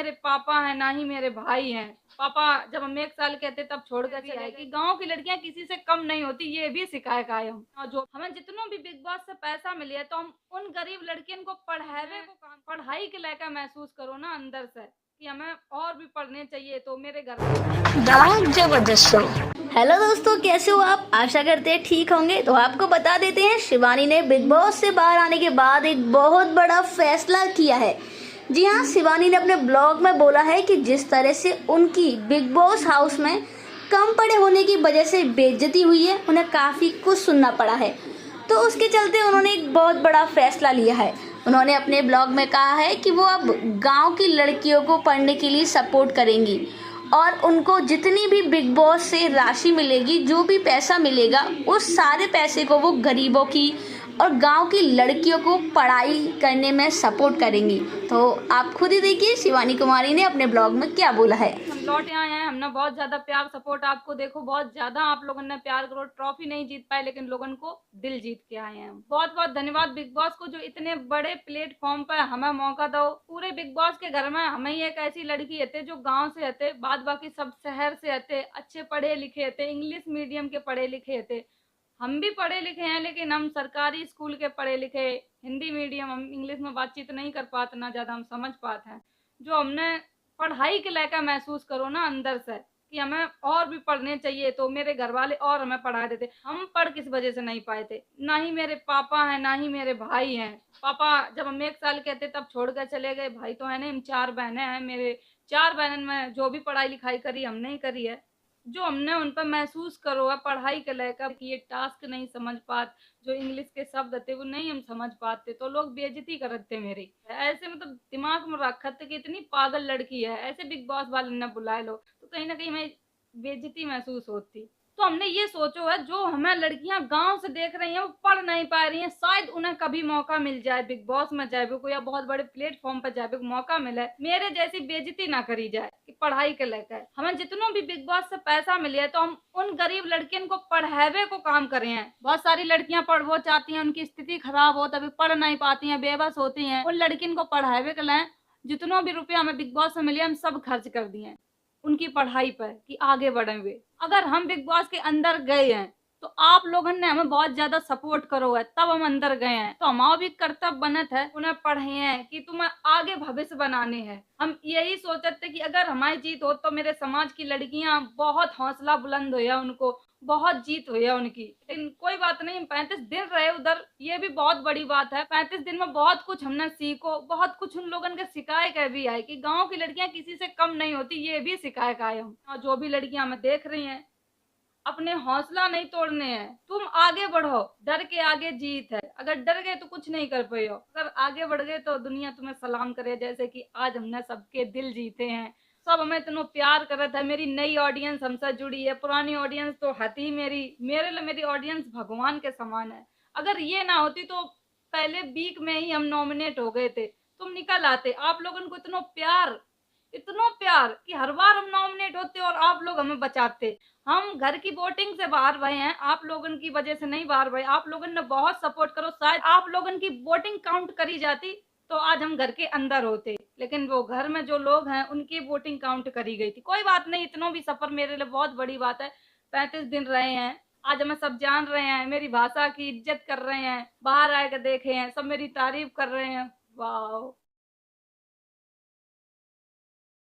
मेरे पापा हैं ना ही मेरे भाई हैं। पापा जब हम 1 साल के थे तब छोड़ कर चले गए कि गांव की लड़कियां किसी से कम नहीं होती, ये भी सिखाए का है हम। और जो हमें जितनों भी बिग बॉस से पैसा मिले है तो हम उन गरीब लड़कियन को पढ़ावे को काम पढ़ाई के लायक महसूस करो ना अंदर से कि हमें और भी पढ़ने चाहिए। तो मेरे घर द जबरदस्त शो। हेलो दोस्तों, कैसे हो आप? आशा करते हैं ठीक होंगे। तो आपको बता देते हैं, शिवानी ने बिग बॉस से बाहर आने के बाद एक बहुत बड़ा फैसला किया है। जी हाँ, शिवानी ने अपने ब्लॉग में बोला है कि जिस तरह से उनकी बिग बॉस हाउस में कम पढ़े होने की वजह से बेइज्जती हुई है, उन्हें काफ़ी कुछ सुनना पड़ा है। तो उसके चलते उन्होंने एक बहुत बड़ा फैसला लिया है। उन्होंने अपने ब्लॉग में कहा है कि वो अब गांव की लड़कियों को पढ़ने के लिए सपोर्ट करेंगी और उनको जितनी भी बिग बॉस से राशि मिलेगी, जो भी पैसा मिलेगा, उस सारे पैसे को वो गरीबों की और गांव की लड़कियों को पढ़ाई करने में सपोर्ट करेंगी। तो आप खुद ही देखिए शिवानी कुमारी ने अपने ब्लॉग में क्या बोला है। हम लौट आए हैं, हमने बहुत ज्यादा प्यार सपोर्ट आपको देखो, बहुत ज्यादा आप लोगों ने प्यार करो। ट्रॉफी नहीं जीत पाए लेकिन लोगों को दिल जीत के आए हैं। बहुत बहुत धन्यवाद बिग बॉस को जो इतने बड़े प्लेटफॉर्म पर हमें मौका दो। पूरे बिग बॉस के घर में हमें एक ऐसी लड़की हते जो गांव से हते, बाद बाकी सब शहर से हते, अच्छे पढ़े लिखे हते, इंग्लिश मीडियम के पढ़े लिखे हते। हम भी पढ़े लिखे हैं लेकिन हम सरकारी स्कूल के पढ़े लिखे, हिंदी मीडियम, हम इंग्लिश में बातचीत नहीं कर पाते, ना ज्यादा हम समझ पाते हैं। जो हमने पढ़ाई के लायक महसूस करो ना अंदर से कि हमें और भी पढ़ने चाहिए। तो मेरे घर वाले और हमें पढ़ा देते। हम पढ़ किस वजह से नहीं पाए थे, ना ही मेरे पापा हैं ना ही मेरे भाई हैं। पापा जब हम 1 साल के थे तब छोड़ कर चले गए। भाई तो है नहीं, हम 4 बहनें हैं। मेरे 4 बहन में जो भी पढ़ाई लिखाई करी हमने ही करी है। जो हमने उन पर महसूस करो है पढ़ाई के लेकर कि ये टास्क नहीं समझ पाते, जो इंग्लिश के शब्द थे वो नहीं हम समझ पाते, तो लोग बेइज्जती करते मेरी। ऐसे मतलब दिमाग में रखा था कि इतनी पागल लड़की है, ऐसे बिग बॉस वाले ने बुलाए लो तो कहीं ना कहीं मैं बेइज्जती महसूस होती। तो हमने ये सोचो है जो हमें लड़कियां गांव से देख रही हैं वो पढ़ नहीं पा रही हैं, शायद उन्हें कभी मौका मिल जाए बिग बॉस में जाए को या बहुत बड़े प्लेटफॉर्म पर जाए को मौका मिले, मेरे जैसी बेइज्जती ना करी जाए कि पढ़ाई के लेकर। हमें जितनों भी बिग बॉस से पैसा मिले है तो हम उन गरीब लड़कियों को पढ़ावे को काम कर रहे हैं। बहुत सारी लड़कियां पढ़ वो चाहती हैं, उनकी स्थिति खराब हो तभी पढ़ नहीं पाती हैं, बेबस होती हैं। उन लड़कियों को पढ़ावे के लिए जितनों भी रुपया हमें बिग बॉस से मिले हम सब खर्च कर दिए उनकी पढ़ाई पर कि आगे बढ़े हुए। अगर हम बिग बॉस के अंदर गए हैं तो आप लोगों ने हमें बहुत ज्यादा सपोर्ट करो है तब हम अंदर गए हैं। तो हमारा भी कर्तव्य बनत है उन्हें पढ़े हैं कि तुम्हें आगे भविष्य बनाने हैं। हम यही सोचते कि अगर हमारी जीत हो तो मेरे समाज की लड़कियां बहुत हौसला बुलंद हो, उनको बहुत जीत हुई है उनकी। लेकिन कोई बात नहीं, 35 दिन रहे उधर, ये भी बहुत बड़ी बात है। 35 दिन में बहुत कुछ हमने सीखो, बहुत कुछ उन लोगों के सिखाए के भी आए कि गांव की लड़कियां किसी से कम नहीं होती, ये भी सिखाए का आए हम। और जो भी लड़कियां हमें देख रही हैं, अपने हौसला नहीं तोड़ने हैं, तुम आगे बढ़ो। डर के आगे जीत है, अगर डर गए तो कुछ नहीं कर पाए हो, अगर आगे बढ़ गए तो दुनिया तुम्हें सलाम करे। जैसे कि आज हमने सबके दिल जीते हैं, सब हमें इतना प्यार कर रहा था। मेरी नई ऑडियंस हमसे जुड़ी है, पुरानी ऑडियंस तो हती मेरे लिए मेरी ऑडियंस भगवान के समान है। अगर ये ना होती तो पहले वीक में ही हम नॉमिनेट हो गए थे, तुम निकल आते। आप लोगों को इतना प्यार कि हर बार हम नॉमिनेट होते और आप लोग हमें बचाते। हम घर की वोटिंग से बाहर भए हैं, आप लोगों की वजह से नहीं बाहर भए। आप लोगों ने बहुत सपोर्ट करो, शायद आप लोगों की वोटिंग काउंट करी जाती तो आज हम घर के अंदर होते, लेकिन वो घर में जो लोग हैं उनकी वोटिंग काउंट करी गई थी। कोई बात नहीं, इतना भी सफर मेरे लिए बहुत बड़ी बात है। 35 दिन रहे हैं, आज हमें सब जान रहे हैं, मेरी भाषा की इज्जत कर रहे हैं, बाहर आकर देखे हैं, सब मेरी तारीफ कर रहे हैं। वाह।